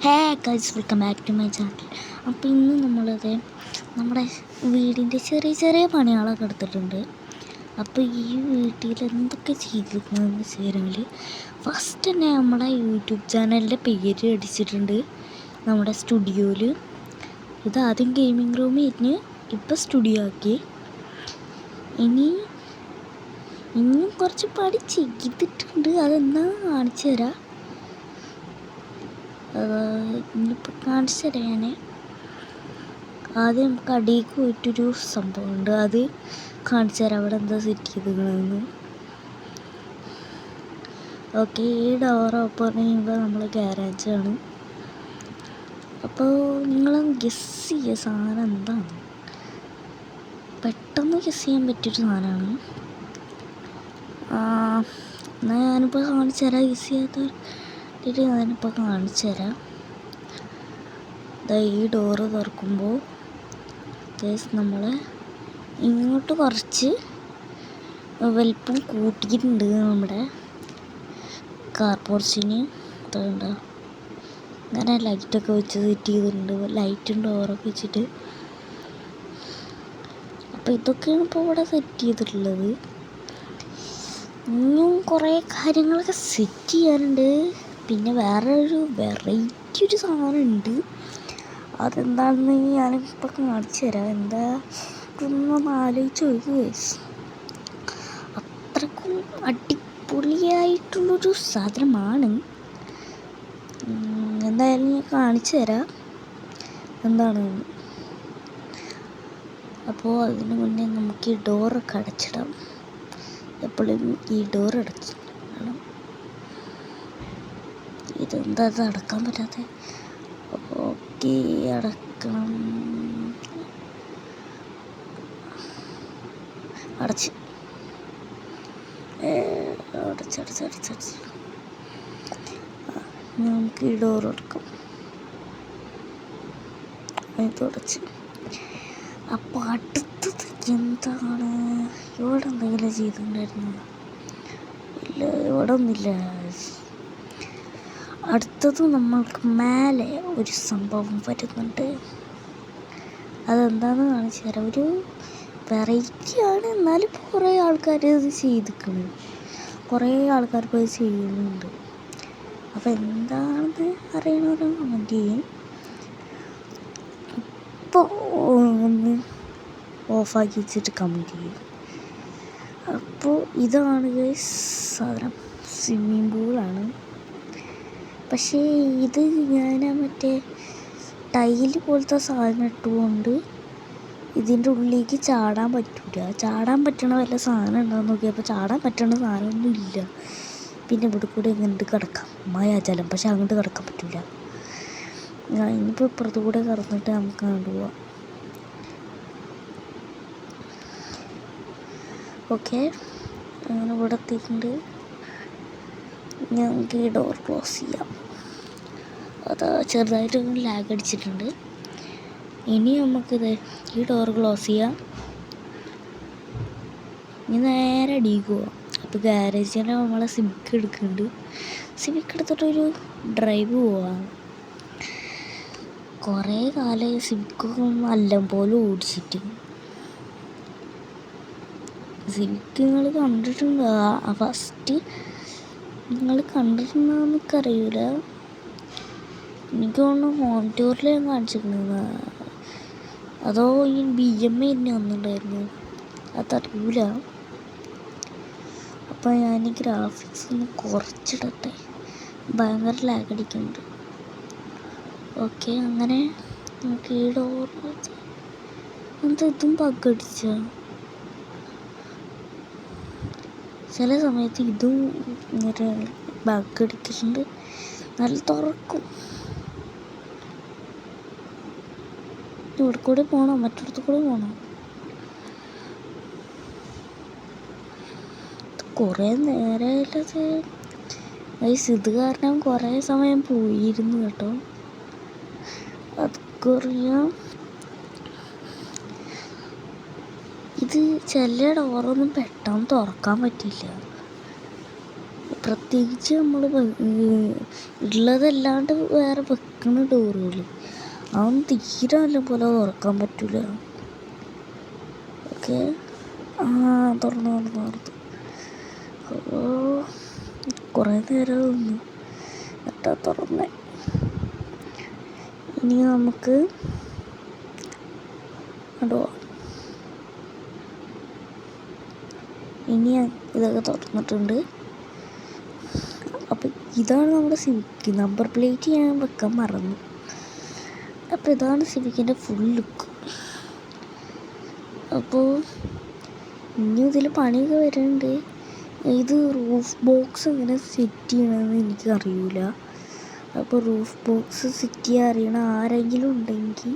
Hey guys, welcome back to my channel. അപ്പോൾ ഇന്ന് നമ്മുടെ വീടിൻ്റെ ചെറിയ ചെറിയ പണികളൊക്കെ എടുത്തിട്ടുണ്ട്. അപ്പോൾ ഈ വീട്ടിൽ എന്തൊക്കെ ചെയ്തിരിക്കുന്നതെന്ന് വെച്ചിട്ടുണ്ടെങ്കിൽ, ഫസ്റ്റ് തന്നെ നമ്മുടെ യൂട്യൂബ് ചാനലിൻ്റെ പേര് അടിച്ചിട്ടുണ്ട് നമ്മുടെ സ്റ്റുഡിയോയിൽ. ഇതാദ്യം ഗെയിമിംഗ് റൂമിൽ ഇരുന്ന് ഇപ്പോൾ സ്റ്റുഡിയോ ആക്കി. ഇനിയും കുറച്ച് പണി ചെയ്തിട്ടുണ്ട്, അതെന്താ കാണിച്ചു തരാം. ഇനിയിപ്പോൾ കാണിച്ചു തരാം ഞാൻ. ആദ്യം നമുക്ക് അടിയിലേക്ക് പോയിട്ടൊരു സംഭവമുണ്ട്, അത് കാണിച്ചു തരാം അവിടെ എന്താ സെറ്റ് ചെയ്തിരിക്കണമെന്ന്. ഓക്കെ, ഈ ഡോർ ഓപ്പൺ ചെയ്യുമ്പോൾ നമ്മൾ ഗാരേജാണ്. അപ്പോൾ നിങ്ങൾ ഗസ് ചെയ്യുക സാധനം എന്താണ്. പെട്ടെന്ന് ഗസ് ചെയ്യാൻ പറ്റിയൊരു സാധനമാണ്. എന്നാൽ ഞാനിപ്പോൾ കാണിച്ചു തരാം. ഗസ് ചെയ്യാത്തവർ ഞാനിപ്പോൾ കാണിച്ചു തരാം. ഈ ഡോറ് തുറക്കുമ്പോൾ നമ്മൾ ഇങ്ങോട്ട് കുറച്ച് വലിപ്പം കൂട്ടിയിട്ടുണ്ട്. നമ്മുടെ കാർപോർച്ചിന് ഇതുണ്ടോ, അങ്ങനെ ലൈറ്റൊക്കെ വെച്ച് സെറ്റ് ചെയ്തിട്ടുണ്ട്. ലൈറ്റും ഡോറൊക്കെ വെച്ചിട്ട്. അപ്പോൾ ഇതൊക്കെയാണ് ഇപ്പോൾ ഇവിടെ സെറ്റ് ചെയ്തിട്ടുള്ളത്. ഇനിയും കുറേ കാര്യങ്ങളൊക്കെ സെറ്റ് ചെയ്യാനുണ്ട്. പിന്നെ വേറെ ഒരു വെറൈറ്റി ഒരു സാധനമുണ്ട്, അതെന്താണെന്ന് ഞാനിപ്പോൾ കാണിച്ചു തരാം. എന്താ ഇതൊന്നും ആലോചിച്ച് നോക്കുക. അത്രക്കും അടിപൊളിയായിട്ടുള്ളൊരു സാധനമാണ്. എന്തായാലും ഞാൻ കാണിച്ചു തരാം എന്താണെന്ന്. അപ്പോൾ അതിന് മുന്നേ നമുക്ക് ഈ ഡോറൊക്കെ അടച്ചിടാം. എപ്പോഴും ഈ ഡോർ അടച്ചിടണം. ഇതെന്താ അത് അടക്കാൻ പറ്റാത്ത? ഓക്കെ, അടക്കണം. അടച്ച് നമുക്ക് ഈ ഡോർ അടക്കാം. ഇതടച്ച്. അപ്പോൾ അടുത്തത് എന്താണ്? ഇവിടെ എന്തെങ്കിലും ചെയ്തിട്ടുണ്ടായിരുന്നു? ഇല്ല, ഇവിടെ ഒന്നുമില്ല. അടുത്തത് നമ്മൾക്ക് മേലെ ഒരു സംഭവം വരുന്നുണ്ട്. അതെന്താണെന്ന് കാണിച്ചു തരാം. ഒരു വെറൈറ്റിയാണ്, എന്നാലും കുറേ ആൾക്കാർ ഇത് ചെയ്തിരിക്കുന്നു. കുറേ ആൾക്കാർ ഇപ്പോൾ ഇത് ചെയ്യുന്നുണ്ട്. അപ്പോൾ എന്താണെന്ന് അറിയണവർ കമൻറ്റ് ചെയ്യും. ഇപ്പോൾ ഒന്ന് ഓഫാക്കി വെച്ചിട്ട് കമൻറ്റ് ചെയ്യും. അപ്പോൾ ഇതാണ് സാധനം, സ്വിമ്മിംഗ് പൂളാണ്. പക്ഷേ ഇത് ഞാൻ മറ്റേ ടൈല് പോലത്തെ സാധനം ഇട്ടുകൊണ്ട് ഇതിൻ്റെ ഉള്ളിലേക്ക് ചാടാൻ പറ്റില്ല. ചാടാൻ പറ്റണ വല്ല സാധനം ഉണ്ടാകുന്ന നോക്കിയപ്പോൾ ചാടാൻ പറ്റണ സാധനമൊന്നും ഇല്ല. പിന്നെ ഇവിടെ കൂടെ ഇങ്ങോട്ട് കിടക്കാം, മായാജലം. പക്ഷെ അങ്ങോട്ട് കിടക്കാൻ പറ്റില്ല. ഇനിയിപ്പോൾ ഇപ്പുറത്ത് കൂടെ കറന്നിട്ട് നമുക്ക് കണ്ടുപോവാം. ഓക്കെ, അങ്ങനെ ഇവിടെ എത്തിയിട്ടുണ്ട്. ഞങ്ങൾക്ക് ഈ ഡോർ ക്ലോസ് ചെയ്യാം. അത് ചെറുതായിട്ട് ലാഗ് അടിച്ചിട്ടുണ്ട്. ഇനി നമുക്കിത് ഈ ഡോർ ക്ലോസ് ചെയ്യാം. ഇനി നേരെ അടിയിലേക്ക് പോവാം. അപ്പോൾ ഗാരേജിൽ നമ്മളെ സിവിക്ക് എടുക്കുന്നുണ്ട്. സിവിക്ക് എടുത്തിട്ടൊരു ഡ്രൈവ് പോവാം. കുറേ കാലം സിവിക്കൊക്കെ നല്ല പോലെ ഓടിച്ചിട്ട്. സിവിക്ക് നിങ്ങൾ കണ്ടിട്ടുണ്ടോ? ഫസ്റ്റ് നിങ്ങൾ കണ്ടിട്ടുണ്ടോയെന്ന് എനിക്കറിയില്ല. എനിക്ക് തോന്നുന്നു ഹോം ടൂറിൽ ഞാൻ കാണിച്ചിരുന്നത്, അതോ ഈ BMA തന്നെ വന്നിട്ടുണ്ടായിരുന്നു, അതറിയില്ല. അപ്പോൾ ഞാൻ ഈ ഗ്രാഫിക്സ് ഒന്ന് കുറച്ചിടട്ടെ, ഭയങ്കര ലാഗ് അടിക്കുന്നുണ്ട്. ഓക്കെ, അങ്ങനെ നമുക്ക് ഈ ഡോർ എന്താ ഇതും ബഗ്ഗടിച്ച. ചില സമയത്ത് ഇതും ഇങ്ങനെ ബഗ്ഗടിക്കുന്നുണ്ട്. നല്ല തുറക്കും. ഇവിടെ കൂടെ പോകണം, മറ്റിടത്ത് കൂടെ പോകണം. കുറേ നേരമായിട്ടത് ഇത് കാരണം കുറേ സമയം പോയിരുന്നു കേട്ടോ, അതൊക്കെ അറിയാം. ഇത് ചില ഡോറൊന്നും പെട്ടെന്ന് തുറക്കാൻ പറ്റില്ല. പ്രത്യേകിച്ച് നമ്മൾ ഉള്ളതല്ലാണ്ട് വേറെ വെക്കുന്ന ഡോറുകൾ അതൊന്നും തീരെ നല്ല പോലെ തുറക്കാൻ പറ്റില്ല. ഓക്കെ, തുറന്നു. കുറേ നേരം നിന്ന് എന്നിട്ടാ തുറന്നേ. ഇനി നമുക്ക് കണ്ടോ, ഇനി ഇതൊക്കെ തുറന്നിട്ടുണ്ട്. അപ്പം ഇതാണ് നമ്മുടെ സിവിക്ക്. നമ്പർ പ്ലേറ്റ് ഞാൻ വെക്കാൻ മറന്നു. അപ്പോൾ ഇതാണ് സിവിക്കിൻ്റെ ഫുൾ ലുക്ക്. അപ്പോൾ ഇനി ഇതിൽ പണിയൊക്കെ വരുന്നുണ്ട്. ഇത് റൂഫ് ബോക്സ് എങ്ങനെ സെറ്റ് ചെയ്യണമെന്ന് എനിക്കറിയില്ല. അപ്പോൾ റൂഫ് ബോക്സ് സെറ്റ് ചെയ്യാൻ അറിയണ ആരെങ്കിലും ഉണ്ടെങ്കിൽ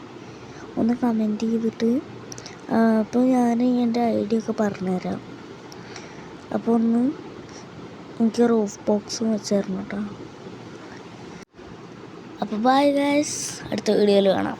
ഒന്ന് കമൻറ്റ് ചെയ്തിട്ട് അപ്പോൾ ഞാൻ എൻ്റെ ഐഡിയ ഒക്കെ പറഞ്ഞുതരാം. അപ്പോൾ ഒന്ന് എനിക്ക് റൂഫ് ബോക്സ് വെച്ച് തരണം കേട്ടോ. അപ്പോൾ ബൈ ഗൈസ്, അടുത്ത വീഡിയോയിൽ കാണാം.